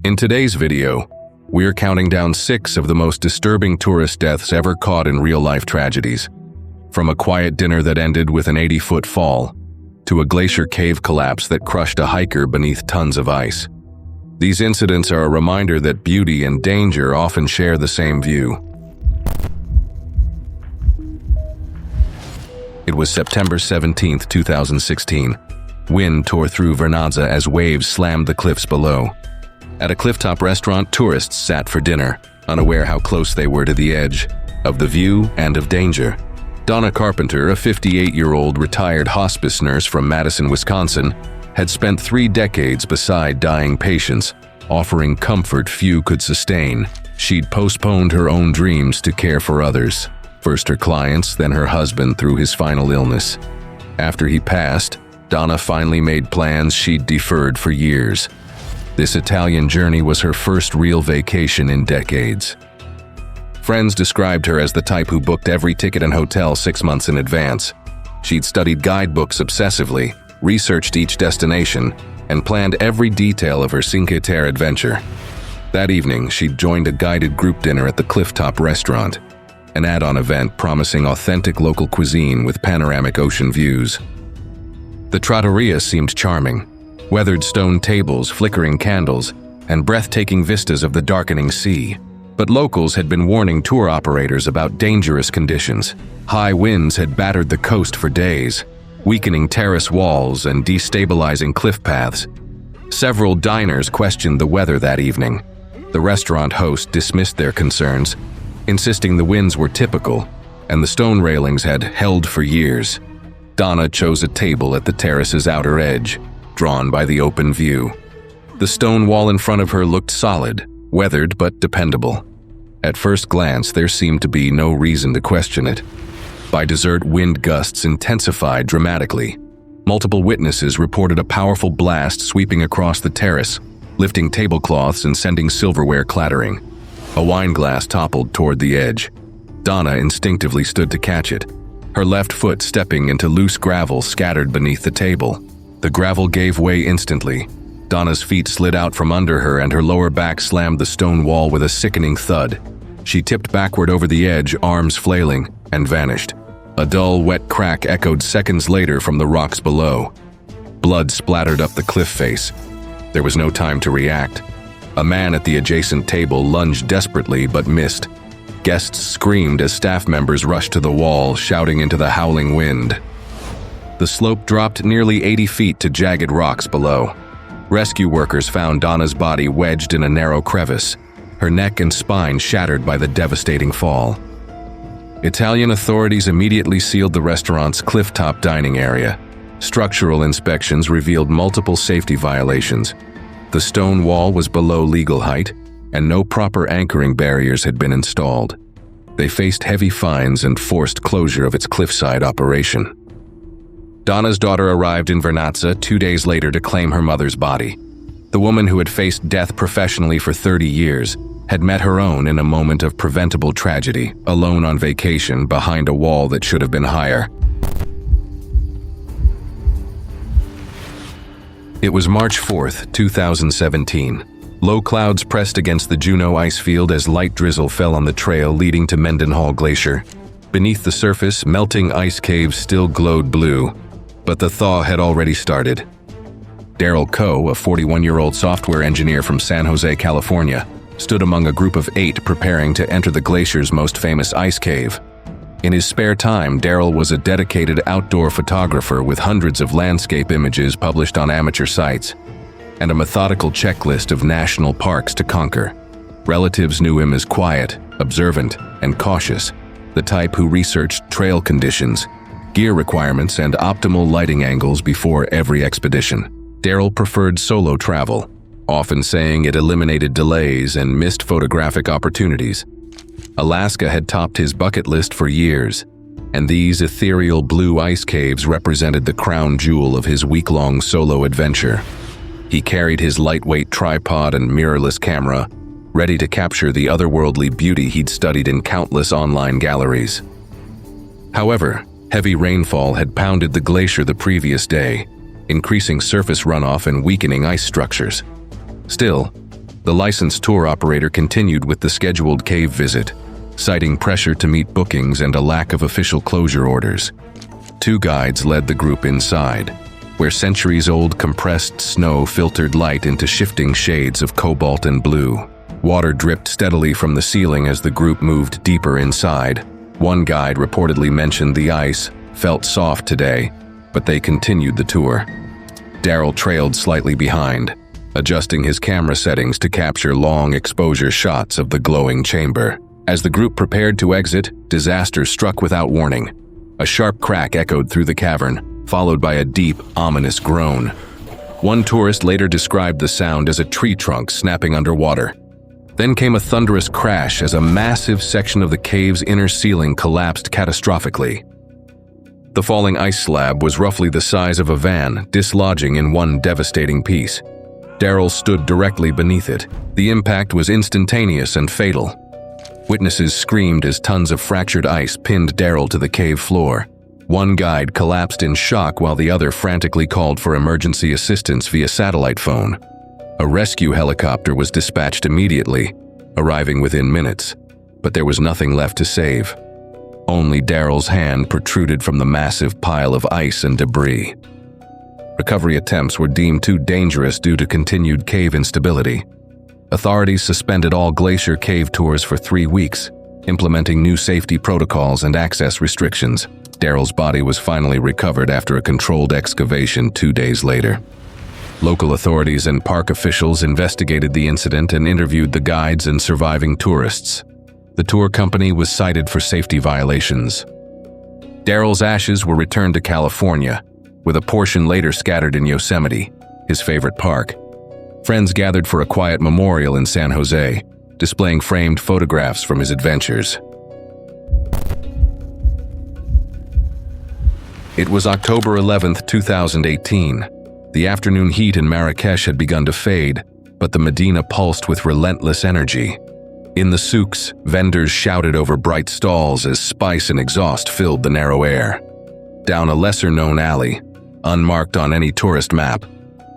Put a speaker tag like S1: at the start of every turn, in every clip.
S1: In today's video, we're counting down 6 of the most disturbing tourist deaths ever caught in real-life tragedies. From a quiet dinner that ended with an 80-foot fall, to a glacier cave collapse that crushed a hiker beneath tons of ice. These incidents are a reminder that beauty and danger often share the same view. It was September 17, 2016. Wind tore through Vernazza as waves slammed the cliffs below. At a clifftop restaurant, tourists sat for dinner, unaware how close they were to the edge of the view and of danger. Donna Carpenter, a 58-year-old retired hospice nurse from Madison, Wisconsin, had spent 3 decades beside dying patients, offering comfort few could sustain. She'd postponed her own dreams to care for others, first her clients, then her husband through his final illness. After he passed, Donna finally made plans she'd deferred for years. This Italian journey was her first real vacation in decades. Friends described her as the type who booked every ticket and hotel 6 months in advance. She'd studied guidebooks obsessively, researched each destination, and planned every detail of her Cinque Terre adventure. That evening, she'd joined a guided group dinner at the Clifftop restaurant, an add-on event promising authentic local cuisine with panoramic ocean views. The trattoria seemed charming. Weathered stone tables, flickering candles, and breathtaking vistas of the darkening sea. But locals had been warning tour operators about dangerous conditions. High winds had battered the coast for days, weakening terrace walls and destabilizing cliff paths. Several diners questioned the weather that evening. The restaurant host dismissed their concerns, insisting the winds were typical and the stone railings had held for years. Donna chose a table at the terrace's outer edge, drawn by the open view. The stone wall in front of her looked solid, weathered but dependable. At first glance, there seemed to be no reason to question it. By dessert, wind gusts intensified dramatically. Multiple witnesses reported a powerful blast sweeping across the terrace, lifting tablecloths and sending silverware clattering. A wine glass toppled toward the edge. Donna instinctively stood to catch it, her left foot stepping into loose gravel scattered beneath the table. The gravel gave way instantly. Donna's feet slid out from under her and her lower back slammed the stone wall with a sickening thud. She tipped backward over the edge, arms flailing, and vanished. A dull, wet crack echoed seconds later from the rocks below. Blood splattered up the cliff face. There was no time to react. A man at the adjacent table lunged desperately but missed. Guests screamed as staff members rushed to the wall, shouting into the howling wind. The slope dropped nearly 80 feet to jagged rocks below. Rescue workers found Donna's body wedged in a narrow crevice, her neck and spine shattered by the devastating fall. Italian authorities immediately sealed the restaurant's clifftop dining area. Structural inspections revealed multiple safety violations. The stone wall was below legal height, and no proper anchoring barriers had been installed. They faced heavy fines and forced closure of its cliffside operation. Donna's daughter arrived in Vernazza 2 days later to claim her mother's body. The woman who had faced death professionally for 30 years had met her own in a moment of preventable tragedy, alone on vacation behind a wall that should have been higher. It was March 4th, 2017. Low clouds pressed against the Juneau ice field as light drizzle fell on the trail leading to Mendenhall Glacier. Beneath the surface, melting ice caves still glowed blue, but the thaw had already started. Daryl Co, a 41-year-old software engineer from San Jose, California, stood among a group of 8 preparing to enter the glacier's most famous ice cave. In his spare time, Daryl was a dedicated outdoor photographer with hundreds of landscape images published on amateur sites, and a methodical checklist of national parks to conquer. Relatives knew him as quiet, observant, and cautious, the type who researched trail conditions, gear requirements, and optimal lighting angles before every expedition. Daryl preferred solo travel, often saying it eliminated delays and missed photographic opportunities. Alaska had topped his bucket list for years, and these ethereal blue ice caves represented the crown jewel of his week-long solo adventure. He carried his lightweight tripod and mirrorless camera, ready to capture the otherworldly beauty he'd studied in countless online galleries. However, heavy rainfall had pounded the glacier the previous day, increasing surface runoff and weakening ice structures. Still, The licensed tour operator continued with the scheduled cave visit, citing pressure to meet bookings and a lack of official closure orders. 2 guides led the group inside, where centuries-old compressed snow filtered light into shifting shades of cobalt and blue. Water dripped steadily from the ceiling as the group moved deeper inside. One guide reportedly mentioned the ice felt soft today, but they continued the tour. Daryl trailed slightly behind, adjusting his camera settings to capture long exposure shots of the glowing chamber. As the group prepared to exit, disaster struck without warning. A sharp crack echoed through the cavern, followed by a deep, ominous groan. One tourist later described the sound as a tree trunk snapping underwater. Then came a thunderous crash as a massive section of the cave's inner ceiling collapsed catastrophically. The falling ice slab was roughly the size of a van, dislodging in one devastating piece. Daryl stood directly beneath it. The impact was instantaneous and fatal. Witnesses screamed as tons of fractured ice pinned Daryl to the cave floor. One guide collapsed in shock while the other frantically called for emergency assistance via satellite phone. A rescue helicopter was dispatched immediately, arriving within minutes, but there was nothing left to save. Only Daryl's hand protruded from the massive pile of ice and debris. Recovery attempts were deemed too dangerous due to continued cave instability. Authorities suspended all glacier cave tours for 3 weeks, implementing new safety protocols and access restrictions. Daryl's body was finally recovered after a controlled excavation 2 days later. Local authorities and park officials investigated the incident and interviewed the guides and surviving tourists. The tour company was cited for safety violations. Daryl's ashes were returned to California, with a portion later scattered in Yosemite, his favorite park. Friends gathered for a quiet memorial in San Jose, displaying framed photographs from his adventures. It was October 11, 2018. The afternoon heat in Marrakesh had begun to fade, but the Medina pulsed with relentless energy. In the souks, vendors shouted over bright stalls as spice and exhaust filled the narrow air. Down a lesser-known alley, unmarked on any tourist map,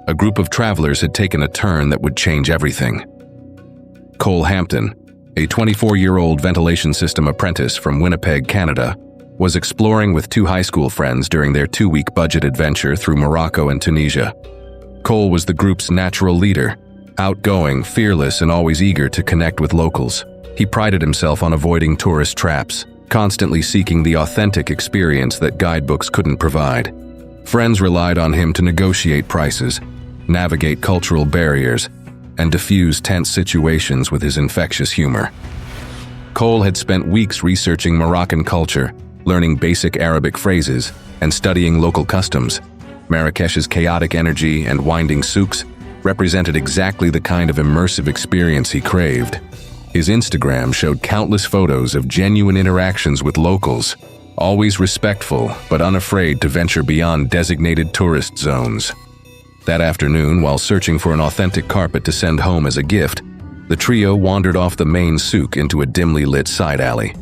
S1: a group of travelers had taken a turn that would change everything. Cole Hampton, a 24-year-old ventilation system apprentice from Winnipeg, Canada, was exploring with 2 high school friends during their 2-week budget adventure through Morocco and Tunisia. Cole was the group's natural leader, outgoing, fearless, and always eager to connect with locals. He prided himself on avoiding tourist traps, constantly seeking the authentic experience that guidebooks couldn't provide. Friends relied on him to negotiate prices, navigate cultural barriers, and diffuse tense situations with his infectious humor. Cole had spent weeks researching Moroccan culture, learning basic Arabic phrases, and studying local customs. Marrakesh's chaotic energy and winding souks represented exactly the kind of immersive experience he craved. His Instagram showed countless photos of genuine interactions with locals, always respectful but unafraid to venture beyond designated tourist zones. That afternoon, while searching for an authentic carpet to send home as a gift, the trio wandered off the main souk into a dimly lit side alley.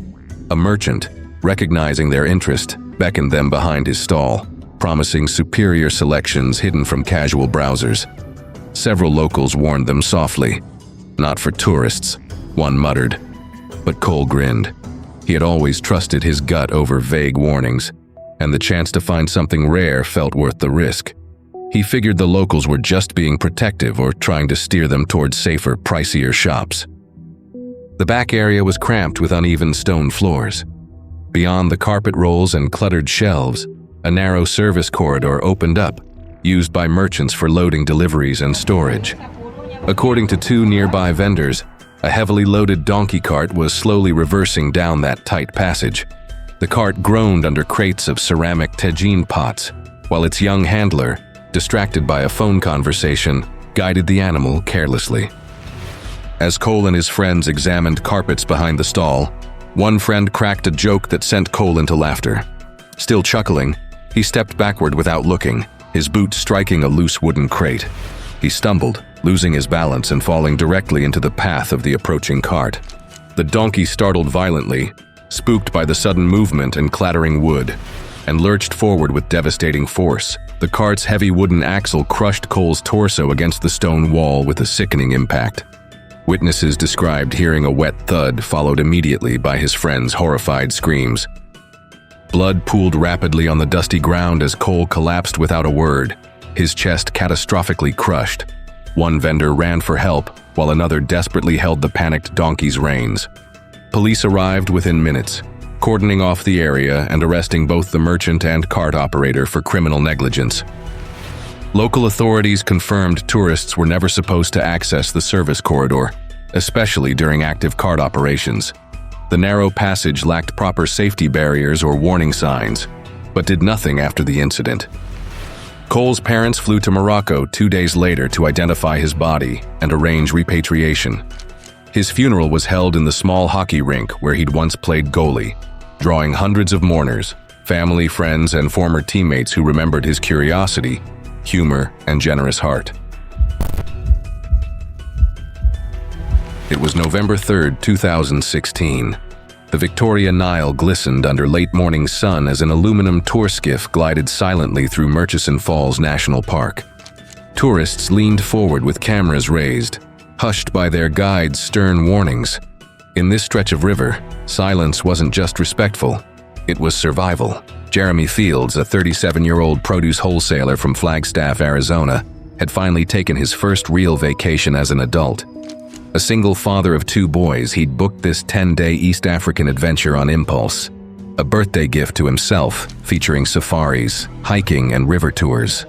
S1: A merchant, recognizing their interest, beckoned them behind his stall, promising superior selections hidden from casual browsers. Several locals warned them softly. "Not for tourists," one muttered. But Cole grinned. He had always trusted his gut over vague warnings, and the chance to find something rare felt worth the risk. He figured the locals were just being protective or trying to steer them towards safer, pricier shops. The back area was cramped with uneven stone floors. Beyond the carpet rolls and cluttered shelves, a narrow service corridor opened up, used by merchants for loading deliveries and storage. According to 2 nearby vendors, a heavily loaded donkey cart was slowly reversing down that tight passage. The cart groaned under crates of ceramic tagine pots, while its young handler, distracted by a phone conversation, guided the animal carelessly. As Cole and his friends examined carpets behind the stall, one friend cracked a joke that sent Cole into laughter. Still chuckling, he stepped backward without looking, his boot striking a loose wooden crate. He stumbled, losing his balance and falling directly into the path of the approaching cart. The donkey startled violently, spooked by the sudden movement and clattering wood, and lurched forward with devastating force. The cart's heavy wooden axle crushed Cole's torso against the stone wall with a sickening impact. Witnesses described hearing a wet thud followed immediately by his friends' horrified screams. Blood pooled rapidly on the dusty ground as Cole collapsed without a word, his chest catastrophically crushed. One vendor ran for help, while another desperately held the panicked donkey's reins. Police arrived within minutes, cordoning off the area and arresting both the merchant and cart operator for criminal negligence. Local authorities confirmed tourists were never supposed to access the service corridor, especially during active cart operations. The narrow passage lacked proper safety barriers or warning signs, but did nothing after the incident. Cole's parents flew to Morocco 2 days later to identify his body and arrange repatriation. His funeral was held in the small hockey rink where he'd once played goalie, drawing hundreds of mourners, family, friends, and former teammates who remembered his curiosity, humor, and generous heart. It was November 3, 2016. The Victoria Nile glistened under late morning sun as an aluminum tour skiff glided silently through Murchison Falls National Park. Tourists leaned forward with cameras raised, hushed by their guide's stern warnings. In this stretch of river, silence wasn't just respectful, it was survival. Jeremy Fields, a 37-year-old produce wholesaler from Flagstaff, Arizona, had finally taken his first real vacation as an adult. A single father of 2 boys, he'd booked this 10-day East African adventure on impulse. A birthday gift to himself, featuring safaris, hiking, and river tours.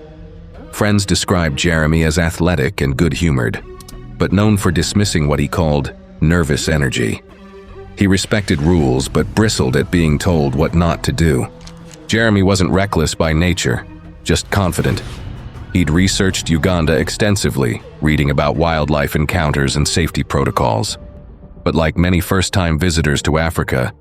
S1: Friends described Jeremy as athletic and good-humored, but known for dismissing what he called nervous energy. He respected rules but bristled at being told what not to do. Jeremy wasn't reckless by nature, just confident. He'd researched Uganda extensively, reading about wildlife encounters and safety protocols. But like many first-time visitors to Africa,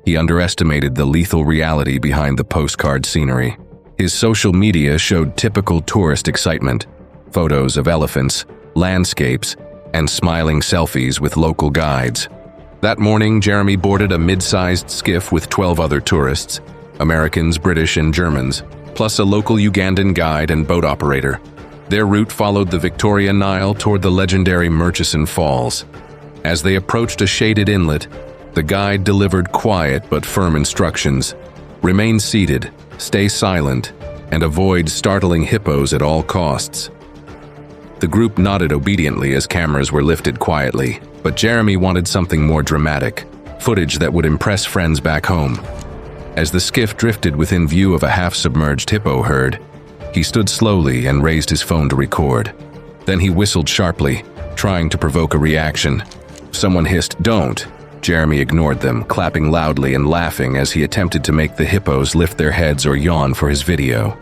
S1: he underestimated the lethal reality behind the postcard scenery. His social media showed typical tourist excitement, photos of elephants, landscapes, and smiling selfies with local guides. That morning, Jeremy boarded a mid-sized skiff with 12 other tourists, Americans, British, and Germans, plus a local Ugandan guide and boat operator. Their route followed the Victoria Nile toward the legendary Murchison Falls. As they approached a shaded inlet, the guide delivered quiet but firm instructions. Remain seated, stay silent, and avoid startling hippos at all costs. The group nodded obediently as cameras were lifted quietly, but Jeremy wanted something more dramatic, footage that would impress friends back home. As the skiff drifted within view of a half-submerged hippo herd, he stood slowly and raised his phone to record. Then he whistled sharply, trying to provoke a reaction. Someone hissed, "Don't!" Jeremy ignored them, clapping loudly and laughing as he attempted to make the hippos lift their heads or yawn for his video.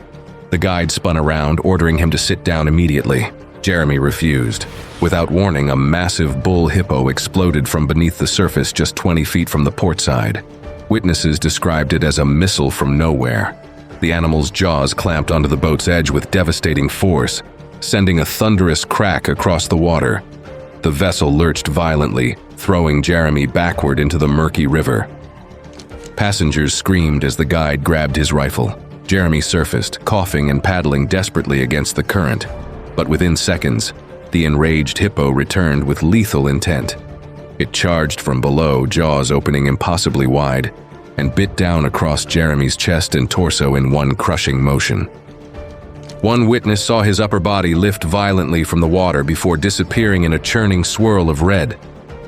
S1: The guide spun around, ordering him to sit down immediately. Jeremy refused. Without warning, a massive bull hippo exploded from beneath the surface just 20 feet from the port side. Witnesses described it as a missile from nowhere. The animal's jaws clamped onto the boat's edge with devastating force, sending a thunderous crack across the water. The vessel lurched violently, throwing Jeremy backward into the murky river. Passengers screamed as the guide grabbed his rifle. Jeremy surfaced, coughing and paddling desperately against the current. But within seconds, the enraged hippo returned with lethal intent. It charged from below, jaws opening impossibly wide, and bit down across Jeremy's chest and torso in one crushing motion. One witness saw his upper body lift violently from the water before disappearing in a churning swirl of red.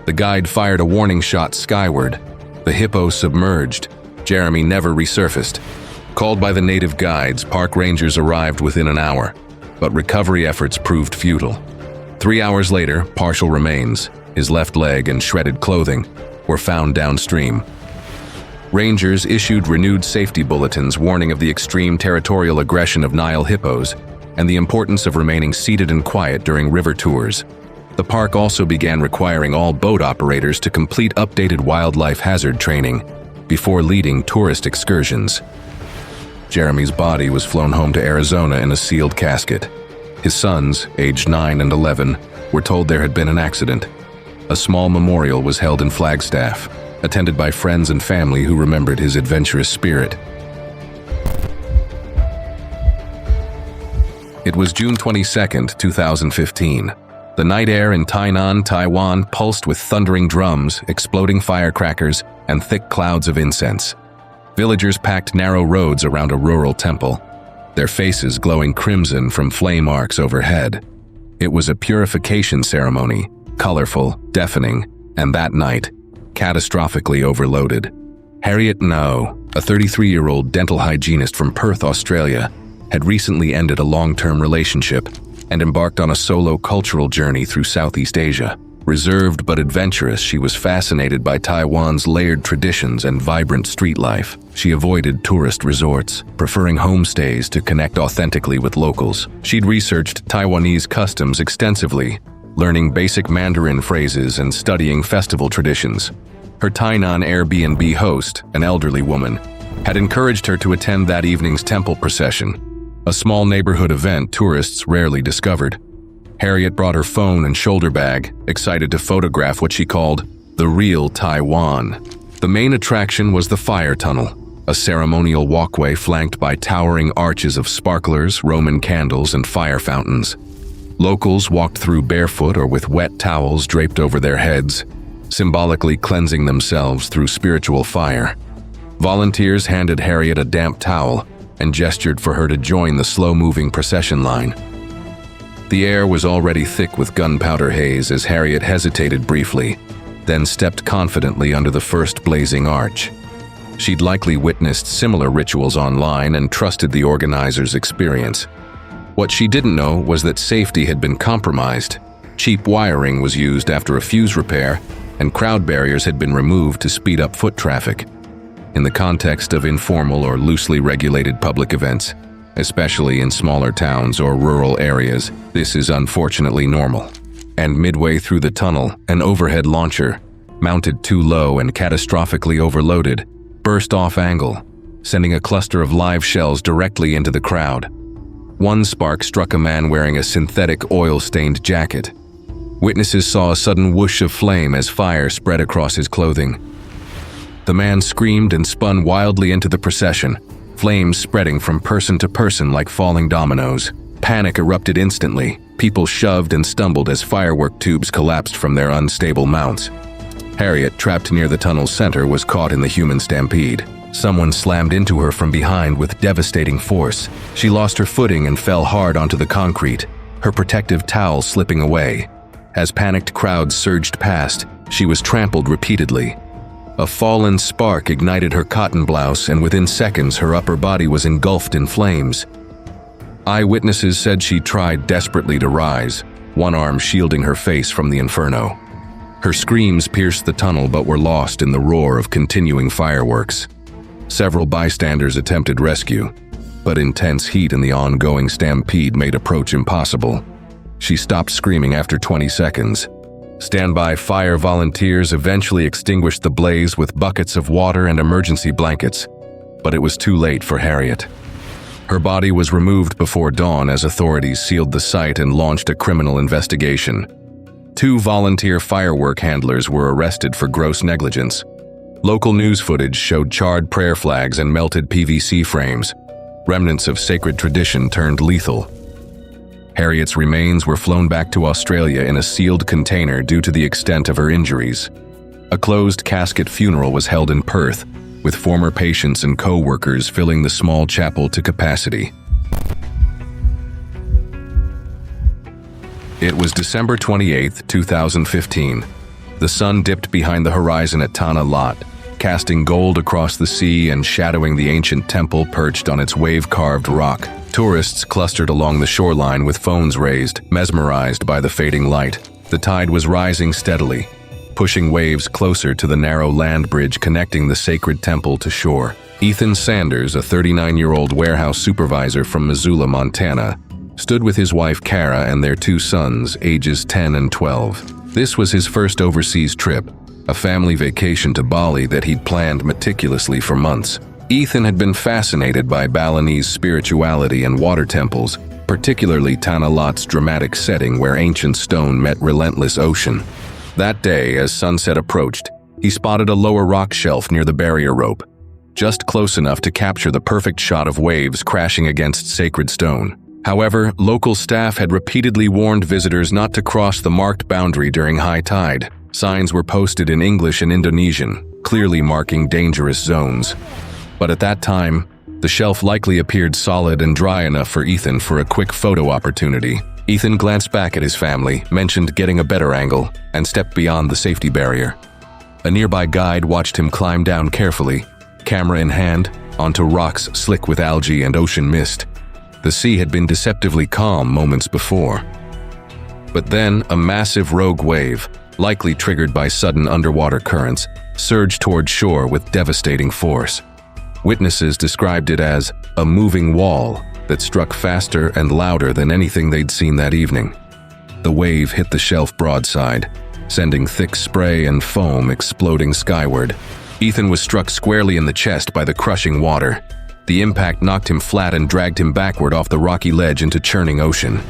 S1: The guide fired a warning shot skyward. The hippo submerged. Jeremy never resurfaced. Called by the native guides, park rangers arrived within an hour, but recovery efforts proved futile. 3 hours later, partial remains, his left leg and shredded clothing, were found downstream. Rangers issued renewed safety bulletins warning of the extreme territorial aggression of Nile hippos and the importance of remaining seated and quiet during river tours. The park also began requiring all boat operators to complete updated wildlife hazard training before leading tourist excursions. Jeremy's body was flown home to Arizona in a sealed casket. His sons, aged 9 and 11, were told there had been an accident. A small memorial was held in Flagstaff, attended by friends and family who remembered his adventurous spirit. It was June 22, 2015. The night air in Tainan, Taiwan pulsed with thundering drums, exploding firecrackers, and thick clouds of incense. Villagers packed narrow roads around a rural temple, their faces glowing crimson from flame arcs overhead. It was a purification ceremony, colorful, deafening, and that night, catastrophically overloaded. Harriet Nao, a 33-year-old dental hygienist from Perth, Australia, had recently ended a long-term relationship and embarked on a solo cultural journey through Southeast Asia. Reserved but adventurous, she was fascinated by Taiwan's layered traditions and vibrant street life. She avoided tourist resorts, preferring homestays to connect authentically with locals. She'd researched Taiwanese customs extensively, learning basic Mandarin phrases and studying festival traditions. Her Tainan Airbnb host, an elderly woman, had encouraged her to attend that evening's temple procession, a small neighborhood event tourists rarely discovered. Harriet brought her phone and shoulder bag, excited to photograph what she called the real Taiwan. The main attraction was the fire tunnel, a ceremonial walkway flanked by towering arches of sparklers, Roman candles, and fire fountains. Locals walked through barefoot or with wet towels draped over their heads, symbolically cleansing themselves through spiritual fire. Volunteers handed Harriet a damp towel and gestured for her to join the slow-moving procession line. The air was already thick with gunpowder haze as Harriet hesitated briefly, then stepped confidently under the first blazing arch. She'd likely witnessed similar rituals online and trusted the organizers' experience. What she didn't know was that safety had been compromised. Cheap wiring was used after a fuse repair, and crowd barriers had been removed to speed up foot traffic. In the context of informal or loosely regulated public events, especially in smaller towns or rural areas, this is unfortunately normal. And midway through the tunnel, an overhead launcher, mounted too low and catastrophically overloaded, burst off angle, sending a cluster of live shells directly into the crowd. One spark struck a man wearing a synthetic oil-stained jacket. Witnesses saw a sudden whoosh of flame as fire spread across his clothing. The man screamed and spun wildly into the procession, flames spreading from person to person like falling dominoes. Panic erupted instantly. People shoved and stumbled as firework tubes collapsed from their unstable mounts. Harriet, trapped near the tunnel's center, was caught in the human stampede. Someone slammed into her from behind with devastating force. She lost her footing and fell hard onto the concrete, her protective towel slipping away. As panicked crowds surged past, she was trampled repeatedly. A fallen spark ignited her cotton blouse, and within seconds her upper body was engulfed in flames. Eyewitnesses said she tried desperately to rise, one arm shielding her face from the inferno. Her screams pierced the tunnel but were lost in the roar of continuing fireworks. Several bystanders attempted rescue, but intense heat and the ongoing stampede made approach impossible. She stopped screaming after 20 seconds. Standby fire volunteers eventually extinguished the blaze with buckets of water and emergency blankets, but it was too late for Harriet. Her body was removed before dawn as authorities sealed the site and launched a criminal investigation. 2 volunteer firework handlers were arrested for gross negligence. Local news footage showed charred prayer flags and melted PVC frames, remnants of sacred tradition turned lethal. Harriet's remains were flown back to Australia in a sealed container due to the extent of her injuries. A closed casket funeral was held in Perth, with former patients and co-workers filling the small chapel to capacity. It was December 28, 2015. The sun dipped behind the horizon at Tanah Lot, casting gold across the sea and shadowing the ancient temple perched on its wave-carved rock. Tourists clustered along the shoreline with phones raised, mesmerized by the fading light. The tide was rising steadily, pushing waves closer to the narrow land bridge connecting the sacred temple to shore. Ethan Sanders, a 39-year-old warehouse supervisor from Missoula, Montana, stood with his wife Kara and their 2 sons, ages 10 and 12. This was his first overseas trip, a family vacation to Bali that he'd planned meticulously for months. Ethan had been fascinated by Balinese spirituality and water temples, particularly Tanah Lot's dramatic setting where ancient stone met relentless ocean. That day, as sunset approached, he spotted a lower rock shelf near the barrier rope, just close enough to capture the perfect shot of waves crashing against sacred stone. However, local staff had repeatedly warned visitors not to cross the marked boundary during high tide. Signs were posted in English and Indonesian, clearly marking dangerous zones. But at that time, the shelf likely appeared solid and dry enough for Ethan for a quick photo opportunity. Ethan glanced back at his family, mentioned getting a better angle, and stepped beyond the safety barrier. A nearby guide watched him climb down carefully, camera in hand, onto rocks slick with algae and ocean mist. The sea had been deceptively calm moments before. But then, a massive rogue wave, likely triggered by sudden underwater currents, surged toward shore with devastating force. Witnesses described it as a moving wall that struck faster and louder than anything they'd seen that evening. The wave hit the shelf broadside, sending thick spray and foam exploding skyward. Ethan was struck squarely in the chest by the crushing water. The impact knocked him flat and dragged him backward off the rocky ledge into churning ocean.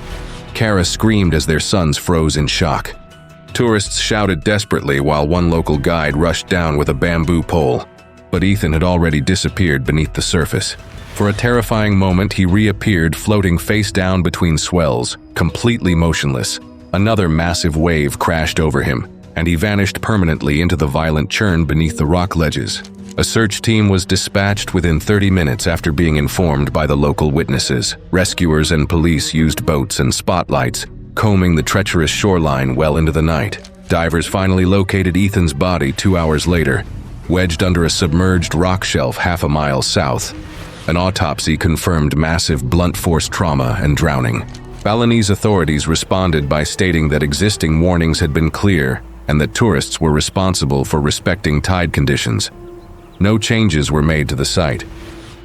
S1: Kara screamed as their sons froze in shock. Tourists shouted desperately while one local guide rushed down with a bamboo pole. But Ethan had already disappeared beneath the surface. For a terrifying moment, he reappeared floating face down between swells, completely motionless. Another massive wave crashed over him, and he vanished permanently into the violent churn beneath the rock ledges. A search team was dispatched within 30 minutes after being informed by the local witnesses. Rescuers and police used boats and spotlights, combing the treacherous shoreline well into the night. Divers finally located Ethan's body 2 hours later, wedged under a submerged rock shelf half a mile south. An autopsy confirmed massive blunt force trauma and drowning. Balinese authorities responded by stating that existing warnings had been clear and that tourists were responsible for respecting tide conditions. No changes were made to the site.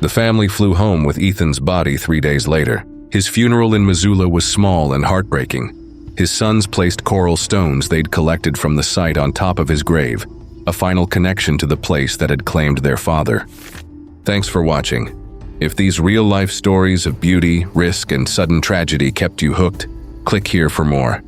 S1: The family flew home with Ethan's body 3 days later. His funeral in Missoula was small and heartbreaking. His sons placed coral stones they'd collected from the site on top of his grave, a final connection to the place that had claimed their father. Thanks for watching. If these real-life stories of beauty, risk, and sudden tragedy kept you hooked, click here for more.